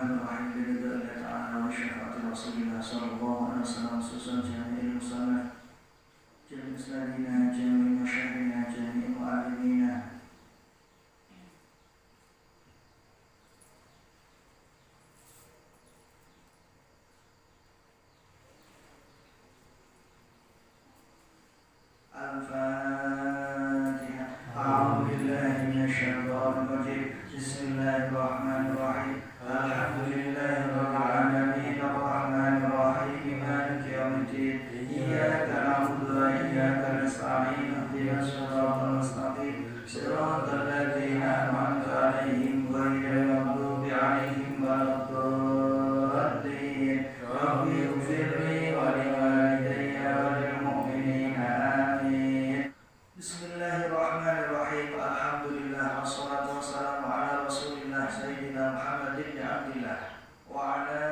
Bismillahirrahmanirrahim. Billahi ta'ala wa syafa'ati Rasulillah sallallahu alaihi wasallam susun jami'il musannaf jami' islamina jami' masyaykhina jami' mu'allimina Al-Fatihah. A'udzu billahi minasyaitonir rajim. Bismillahirrahmanirrahim. Alhamdulillahi rabbil alamin arrahmanir rahim maliki yaumiddin. Iyyaka na'budu wa iyyaka nasta'in. Ihdinas siratal mustaqim. Siratal ladzina an'amta 'alaihim ghairil maghdubi 'alaihim waladdallin. Rabbi ighfirli wa liwalidayya wa lil mu'minina amin. Bismillahirrahmanirrahim. Alhamdulillah wassalatu wassalamu ala Rasulillah Sayyidina Muhammad ibn Abdillah wa ala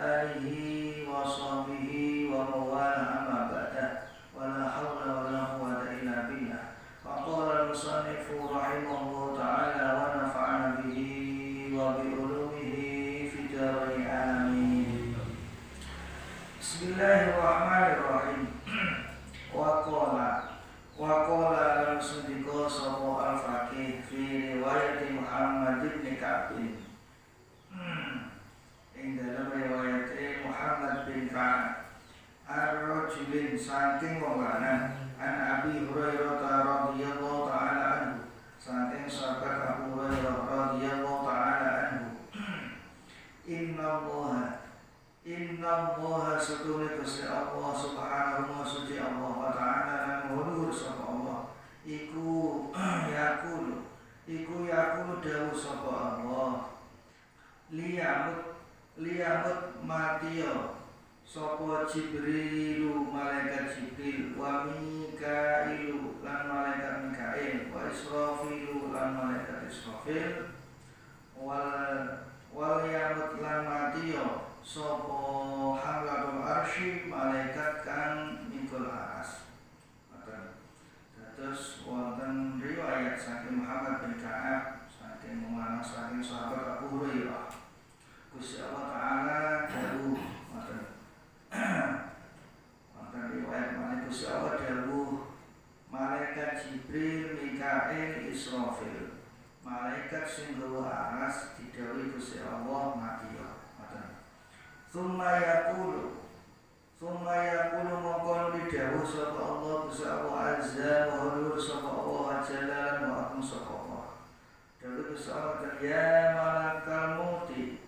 alihi wa sahbihi wa mawala amma ba'da wa la hawla wa la quwwata illa billah. Wa qala al-musannifu rahimahullahu ta'ala wa nafa'ana bihi wa bi ulumihi fi darain amin. Bismillahirrahmanirrahim. Wa qala al-sundiqo sapa al-faqih fi riwayat Muhammad bin Ka'b. Ing dalam riwayat Muhammad bin Ka'b ar-rajulin saking wong lanang an Abi Hurairah radhiyallahu ta'ala anhu saking sahabat Abu Hurairah radhiyallahu ta'ala anhu. Inna Allah satune Gusti Allah subhanahu wa suci Allah wa ta'ala lan mulur sapa Allah iku yakulu dawuh sapa Allah liyamut matiya sapa Jibrilu malaikat Jibril wa Mikailu lan malaikat Mikail wa Israfilu lan malaikat Israfil wal yamut lan matiya sapa hamlatul arsy malaikat kang mikul aras. Terus wonten riwayat saking Muhammad bin Ka'ab saking ulama saking sahabat Abu Hurairah Gusti Allah taala dawuh wonten riwayat malaikat Gusti Allah dawuh malaikat Jibril, Mikail, Israfil malaikat sing gawa aras didhawuhi Gusti Allah mati ya. Summa yaqulu mongkon didhawuh sapa Allah Gusti Allah azza wa hulur sapa Allah jalalan wa akum sapa Allah. Dawuh Gusti Allah ya malakal mauti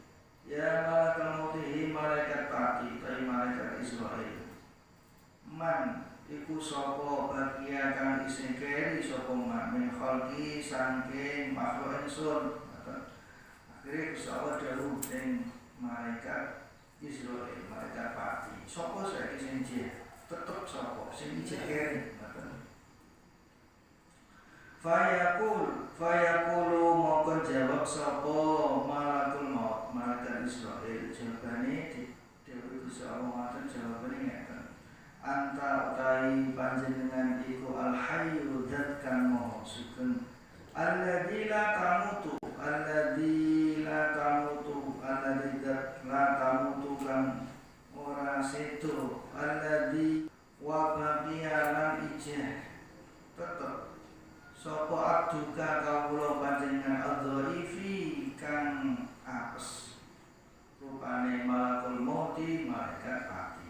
malaikat pati tai malaikat Israil. Man iku sapa bagia kang isih keri sapa man min khalqi saking makhluk ingsun. Akhire Gusti Allah dawuh ing malaikat Israil malaikat pati. Sapa saiki sing tetep sapa sing keri. Fayaqulu mongko jawab sapa malakul maut malaikat Israil. Jawabane dhewe Gusti Allah ngoten jawabane ngeten. Anta utai panjenengan iku al-hayyu dzat kang maha sugeng alladzi la tamutu kan ora sedo alladzi wa baqiya lan ijeh tetep sapa abduka kawula panjenengan adzaifi kang apes rupane malakul mauti malaikat pati.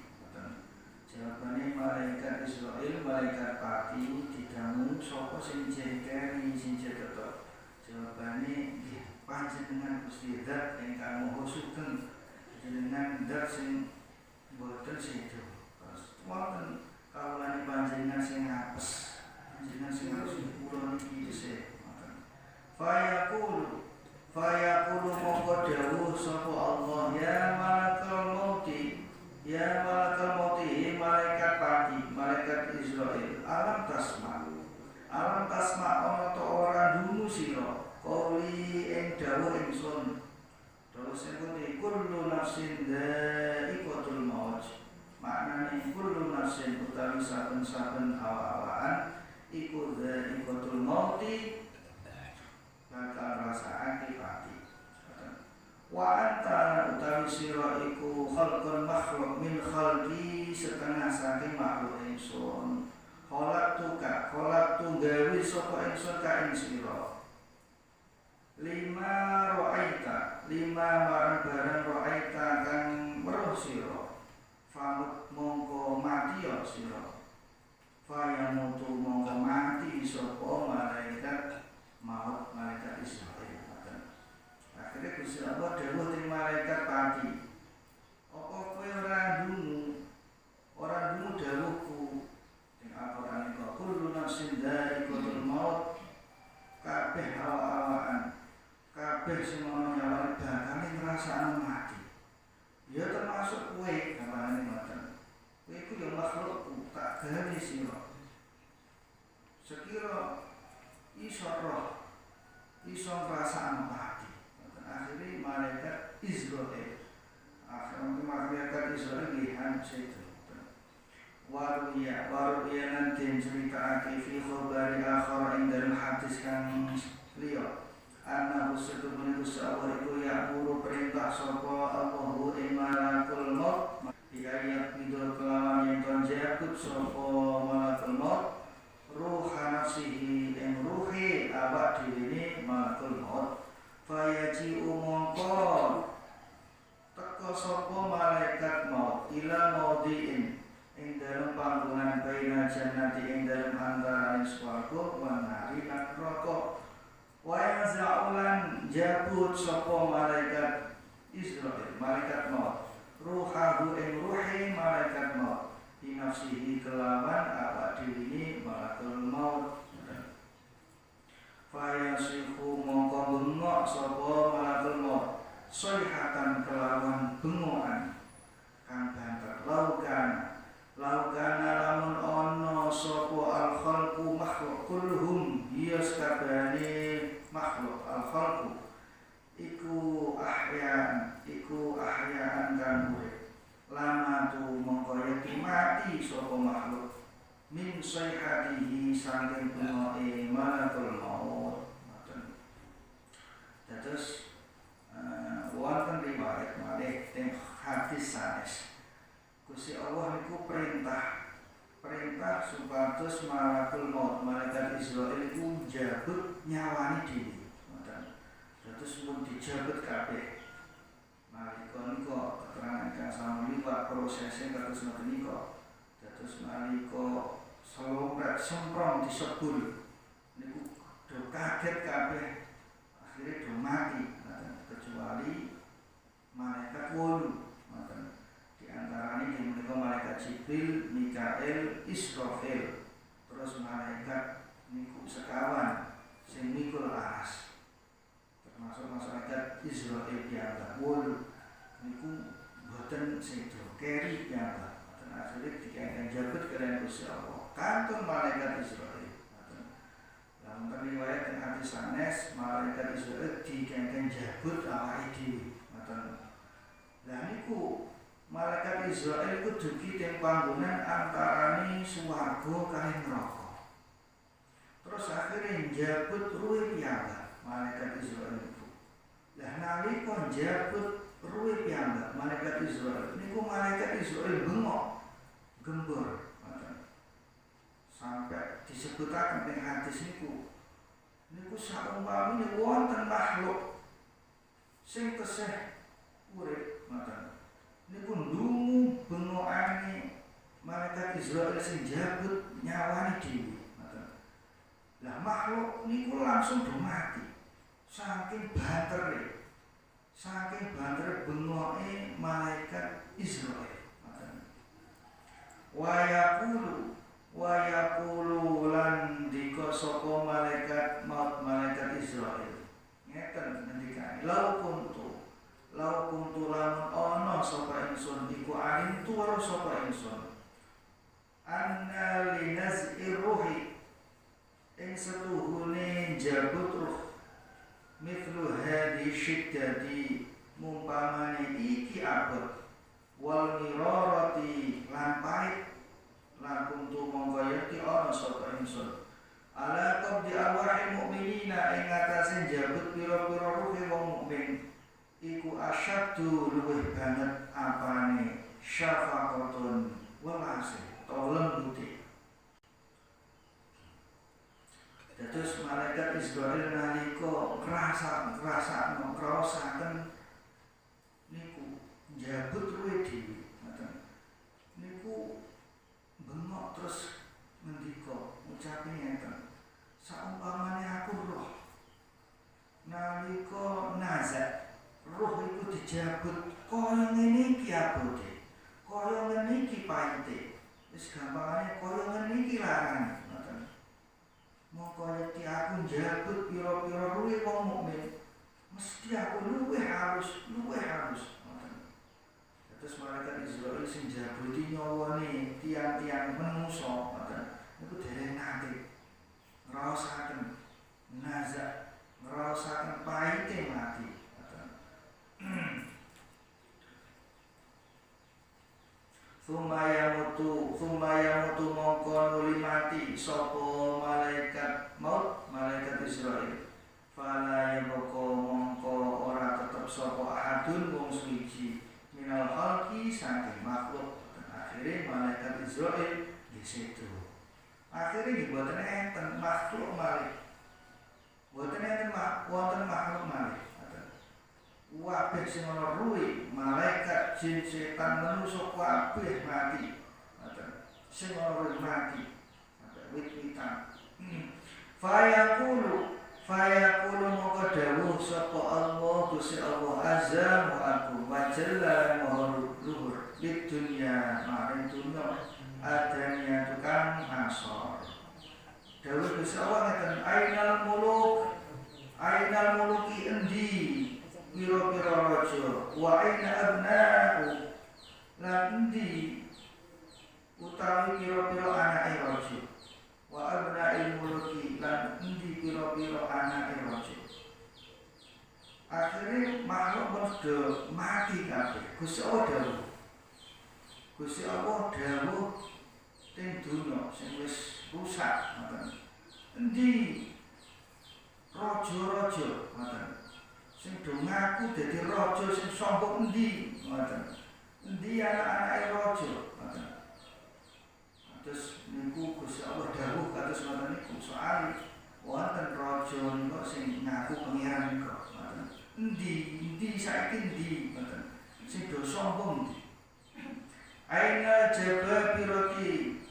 Jawabane malaikat Israil malaikat pati didangu sapa sing jengkeri sing tetep. Jawabane panjenengan Gusti Zat ingkang maha sugeng jenengan zat sing boten sedo. Wonten kawulane panjenengan sing apes panjenengan sing harus kula niki isih ngoten. Fayaqulu mongko dawuh sapa Allah ya malakal mauti malaikat pati malaikat Israil alam tasma ana ta ora dungu sira qoli ing dawuh ingsun dawuh sing kullu nafsin dha'iqatul maut maknane kullu nafsin utawi saben-saben awa-awaan iku dha'iqatul mauti bakal rasakake pati. Wa anta utawi sira iku khalqun makhluk min khalqi setengah saking makhluk ingsun. Khalaqtu gawe sapa ingsun ka ing sira. Lima marang barang ro'aita kang weruh sira. Famut mongko mati ya sira. Fayamutu mongko mati sapa malaikat maut malaikat Israil. Akhirnya Gusti Allah dawuh ing malaikat pati. Apa kowe ora ndungu dawuhku ing Al-Qur'an iki kullu nafsin dha'iqatul maut. Kabeh awak-awakan kabeh sing ana nyawane bakal ngrasakno mati. Ya termasuk kowe gambarane ngoten. Kowe iku ya makhlukku tak gawe sira. Sekira iso roh iso ngrasakno mati. Akhirnya malaikat Israil malaikat Israil lihat situ. Waruya nanti ceritaake fi khabari akhar ing dalam hadis kang liya. Ana usatu menulis Allah iku ya guru perintah sapa Allahu ing malakul maut. Di ayat bidul kelawan yang tonjakut sapa malakul maut. Ruha nafsihi ing ruhi awak dhewe malakul maut. Fayaji umongko teko sapa malaikat maut ila maudhi'in ing dalem panggonan baina jannati ing dalem antaraning swarga lan nari lan neraka. Wa yaz'ulan jabut sapa malaikat Israil malaikat maut ruhahu ing ruhi malaikat maut di nafsihi kelawan awak dhewe malakul maut. Fayasihu mongko bengok sapa malakul maut sayhatan kelawan bengokan kang banter laukana lamun ana sapa al-khalqu makhluk kulhum hiya sakabehane makhluk al-khalqu iku ahyaan kan urip lama tu mongko yati mati sapa makhluk min sayhatihi saking bengoke malakul maut. Terus wonten riwayat malih teng hadis sanes Gusti Allah niku perintah supados malakul maut malaikat Israil iku njabut nyawani dhewe. Terus mun dijabut kabeh. Nalika nika keterangan kang samliwat prosese kados ngoten nika. Terus nalika semprong disebul niku do kaget kabeh. Akhirnya do mati, kecuali malaikat 8. Di antaranya yang menika malaikat Jibril, Mikael, Israfil. Terus malaikat niku sekawan sing mikul aras. Termasuk malaikat Israil piyambak 8 niku boten sedo keri piyambak. Akhirnya dikengken jabut kalian Gusti Allah. Kantun malaikat Israil. Dalam riwayat yang hadis sanes malaikat Israil dikengken jabut awake dhewe. Lah niku malaikat Israil iku dugi teng panggonan antarane swarga kalih neraka. Terus akhirnya jabut ruwe piyambak malaikat Israil niku. Lah nalika jabut ruwe piyambak malaikat Israil niku malaikat Israil bengok gembur. Sampai disebutaken ing hadis niku saumpamane wonten makhluk sing tesih urip ngoten niku ndungu bengokane malaikat Israil sing jabut nyawani dhewe ngoten. Lah makhluk niku langsung do mati saking bantere bengoke malaikat Israil ngoten. Wa yaqulu lan dika sapa malaikat maut malaikat Israil ngeten ngendikane lau kuntu lamun ana sapa ingsun iku alintu ora sapa ingsun anna linaz'i ruhi ing setuhune jabut ruh mithlu hadhi syiddati mumpamane iki abot wal mirarati lan pahit lakum tu mongko yakti ana sapa ingsun ala qabdi arwahil mukminina ing atase jabut pira-pira ruhe wong mukmin iku asyaddu luwih banget apane syafaqatun welase utawa lembute. Dados malaikat Israil nalika ngrasaken niku njabut luwih dhewe ngoten. Niku bengok terus ngendika ngucapi ngeten, saumpamane aku roh nalika nazak roh iku dijabut kaya ngene iki abote, kaya ngene iki paite, wis gampangane kaya ngene iki larane ngoten. Moko yekti aku njabut pira-pira luwih wong mukmin, mesti aku luwih harus ngoten. Terus malaikat Israil sing jabuti nyawane tiang-tiang menungso ngoten niku dereng nate ngraosaken nazak, ngraosaken paite mati ngoten. Sumayamutu mongko nuli mati sapa malaikat maut, malaikat Israil. Fala mongko ora tetep sapa ahadun wong suci minal khalqi saking makhluk. Akhire malaikat Israil disedo. Akhire diboten enten makhluk malih. Boten enten wonten makhluk malih. Kabeh sing ana ruwi, malaikat, jin, setan, manungsa kabeh mati. Sing ana ruwi mati. Wit-witan. Fayaqulu moko dawuh sapa Allah Gusti Allah azza wa agung wa jalla luhur di dunya maring dunya adanya tukang asor. Dawuh Gusti Allah ngeten, ainal muluki endi pira-pira raja wa aina abna'u lan endi utawi pira-pira anake raja wa abna'il muluki lan endi pira-pira anake raja. Akhire makhluk padha mati kabeh. Gusti Allah dawuh teng dunya sing wis rusak ngoten. Endi raja-raja ngoten sing do ngaku dadi raja sing sombong endi ngoten. Endi anak-anake raja ngoten. Terus niku Gusti Allah dawuh kados ngoten niku soal wonten raja niku sing ngaku pangeran niku ngoten. Endi saiki endi ngoten. Sing do sombong endi. Aina jababirati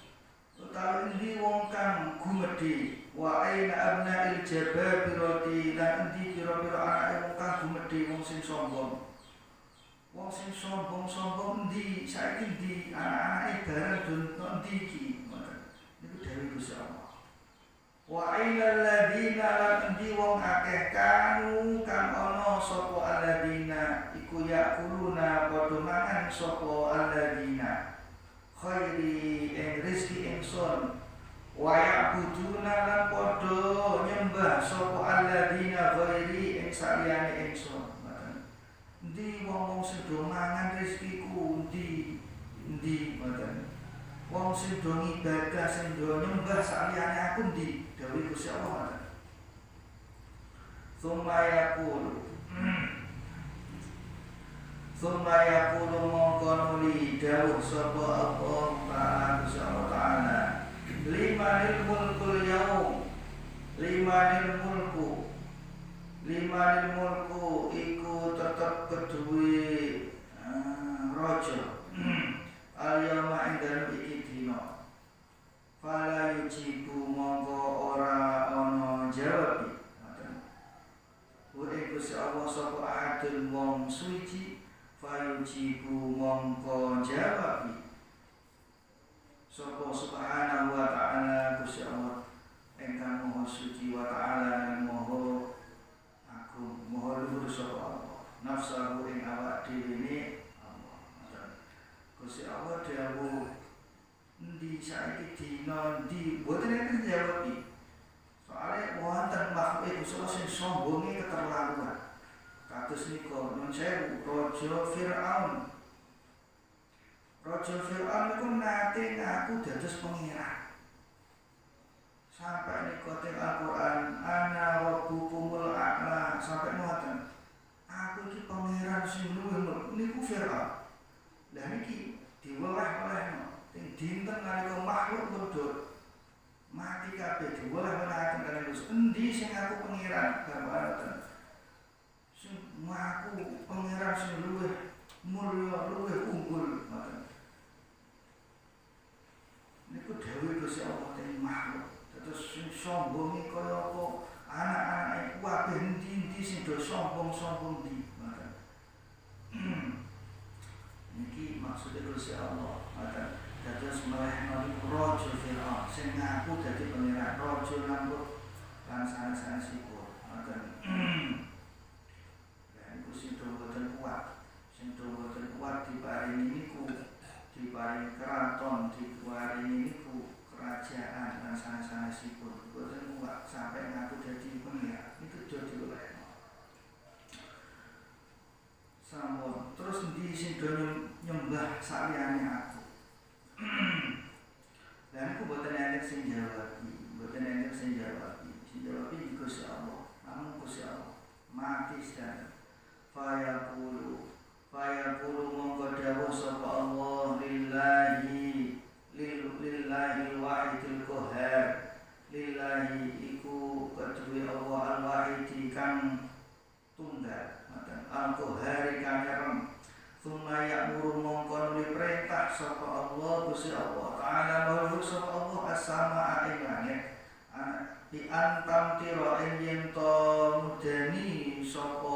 utawi endi wong kang gumedhe wa aina abna'il jababirati lan endi pira-pira anake wong kang gumedhe wong sing sombong. Wong sing sombong endi saiki endi anak-anake bareng do endi iki ngoten. Niku dawuh Gusti Allah. Wa ainal ladina lan endi wong akeh kanu kang ana sapa alladina iku yakuluna padha mangan sapa alladina khairi ing rezeki ingsun wa ya'buduna lan padha nyembah sapa alladina ghairi ing saliyane ingsun. Endi wong sing do mangan rezekiku endi ngoten. Wong sing do ibadah sing do nyembah saliyane aku endi dawuh Gusti Allah. Summa yaqulu mongko nuli dawuh sapa Allah Ta'ala Gusti Allah Ta'ala limanil mulku iku tetep kedue raja al-yawma ing dalem iki dina fala yujibu mongko ora ana jawab Gusti Allah sapa ahadun wong suci fayujibu mongko jawab sapa subhanahu wa ta'ala Gusti Allah ingkang maha suci wa ta'ala maha agung maha luhur sapa Allah nafsahu ing awak dhewe Allah. Gusti Allah dawuh endi saiki dina endi boten enten jawab iki. Soale wonten makhluk Gusti Allah sing sombonge keterlaluan. Kados nika nun sewu Raja Firaun. Raja Firaun niku nate ngaku dados pangeran. Sampai nika teng Al-Qur'an ana rabbukumul a'la sampai ngoten. Aku iki pangeran pangeran sing luwih niku Firaun. Lah niki diwelah-welehno teng dinten nalika makhluk padha mati kabeh diwelah-welahaken kaliyan Gusti. Endi sing aku pangeran gambaran sing aku pangeran sing luwih mulya luwih unggul ngoten. Niku dawuh Gusti Allah teng makhluk. Terus sing sombong iki kaya apa anak-anake kabeh endi-endi sing do sombong-sombong di ngoten. Niki maksudnya Gusti Allah ngoten. Dados melehno niku raja Firaun sing ngaku dadi pangeran raja lambut lan sanes-sanesipun ngoten. Lah niku sing do boten kuat. Sing do boten kuat diparingi niku diparingi keraton, diparingi niku kerajaan lan sanes-sanesipun boten kuat sampai ngaku dadi pangeran. Niku do dilehno. Sampun terus endi sing do nyembah saliyane aku. Dan aku boten enten sing jawab, boten enten sing jawab. Sing jawab iki Gusti Allah. Namun Gusti Allah mati sedaya. Fayaqulu mongko dawuh sapa Allah lillahi wahidil qahar. Lillahi iku kedue Allah al-wahidi kang tunggal, al-qahari kang nyerem. Tsumma ya'muru mongko nuli perintah sapa Allah Gusti Allah Ta'ala maulur sapa Allah as-samaa ing langit bi antam tira ing yen to mudani sapa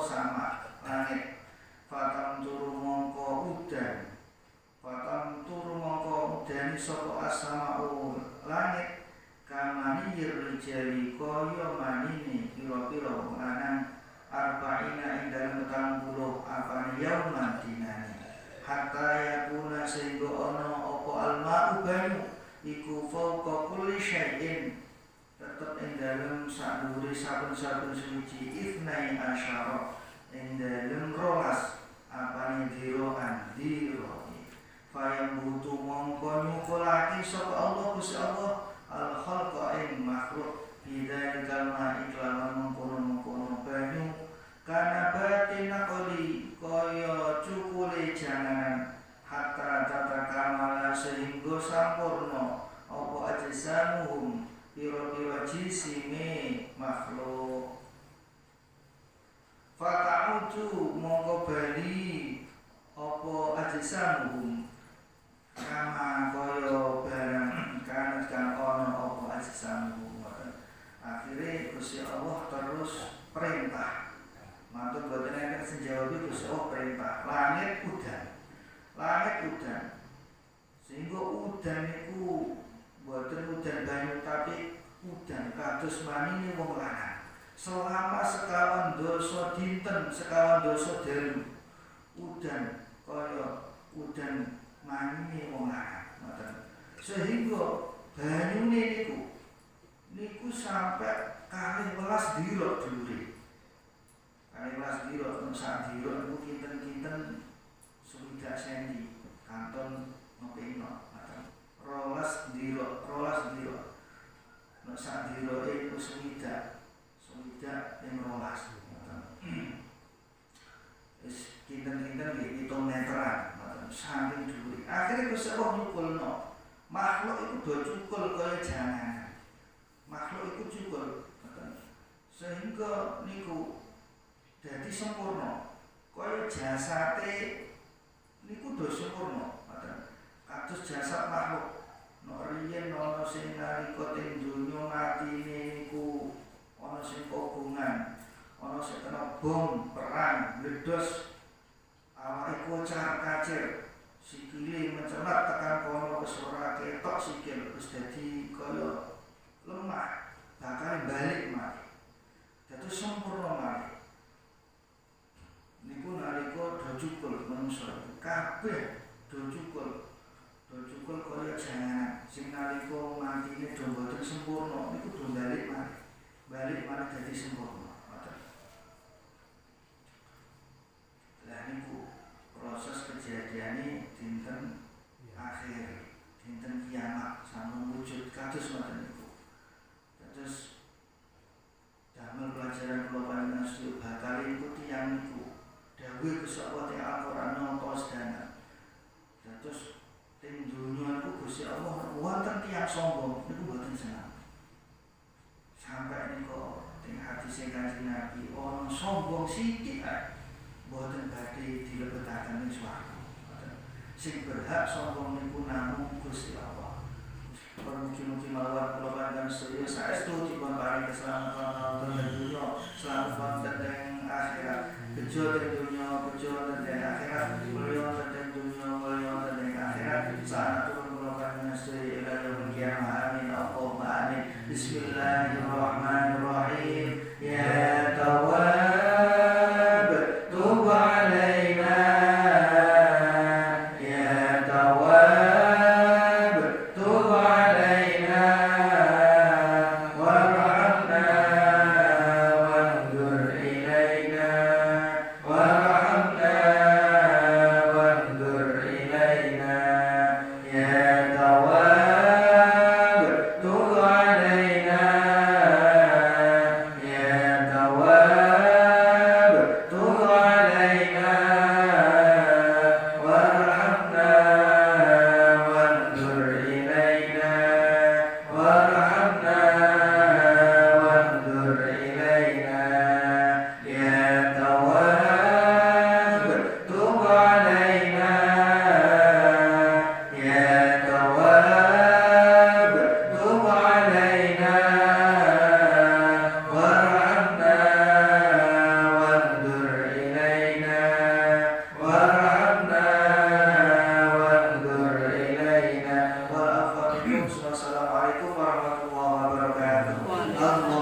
sama langit fatam turu mongko udani sapa as-samaa'u langit kamani rijali kaya manine pira-pira lanang arba'ina ing dalem 40 apane yauman dinane hatta yakuna sehingga ana apa alma'u banyu iku fauqa kulli syai'in tetep ing dalem sadhuwure saben-saben suci ifnai asyara ing dalem 12 apane diroan diroi fayam butu mongko nyukulake sapa Allah Gusti Allah al khalqa ing makhluk bidzalika ma iklawan mengkono-mengkono banyu kana batina koli kaya cukule janganan hatta tata kamala sehingga sampurna apa ajsamuhum pira-pira jisime makhluk fata'udu mongko bali apa ajsamuhum kama kaya barang kan ana apa ajsamuhum akhire Gusti Allah terus perintah matur boten enten sing jawab Gusti Allah perintah langit udan sehingga udan niku boten udan banyu tapi udan kados manine wong lanang selama sekawan dosa dinten sekawan dosa dalu udan kaya udan manine wong lanang ngoten sehingga banyune niku sampai 12 dira dhuwure. 12 dira sak dira niku kinten-kinten 60 cm kanton ngepino ngoten. 12 dira nek sak dira iku 60 ping 12 ngoten. Wis kinten-kinten nggih 7 meteran ngoten saking dhuwure. Akhire Gusti Allah nyukulno makhluk iku do cukul kaya janganan. Makhluk iku cukul sehingga niku dadi sempurna kaya jasate niku do sempurna kados jasad makhluk nek riyen ana sing nalika teng donya matine niku ana sing kobongan ana sing kena bom perang meledos awake kocar-kacir sikile mencelat tekan kono wis ora ketok sikil wis dadi kaya lemah bakal balik mari dadi sempurna mari niku nalika do cukul manungsa kabeh do cukul kaya janganan sing nalika matine do boten sempurna niku do balik mari dadi sempurna ngoten. Lah niku proses kejadiane dinten akhir dinten kiamat sampun wujud kados ngoten niku. Terus damel pelajaran kula panjenengan sedaya bakal ikuti yang niku dawuh dawuh Gusti Allah ing Al-Qur'an napa sedana. Terus ing dunya niku Gusti Allah wonten tiyang sombong niku boten seneng. Sampai niku ing hadis Kanjeng Nabi ana sombong sithik ae boten badhe dilebetaken ing swarga. Sing berhak sombong niku namung Gusti Allah. Mugi-mugi mawon kula panjenengan sedaya saestu dipun paring keselamatan wonten dunya, selamat wonten ing akhirat. Bejo ing dunya, bejo ing akhirat. Mulya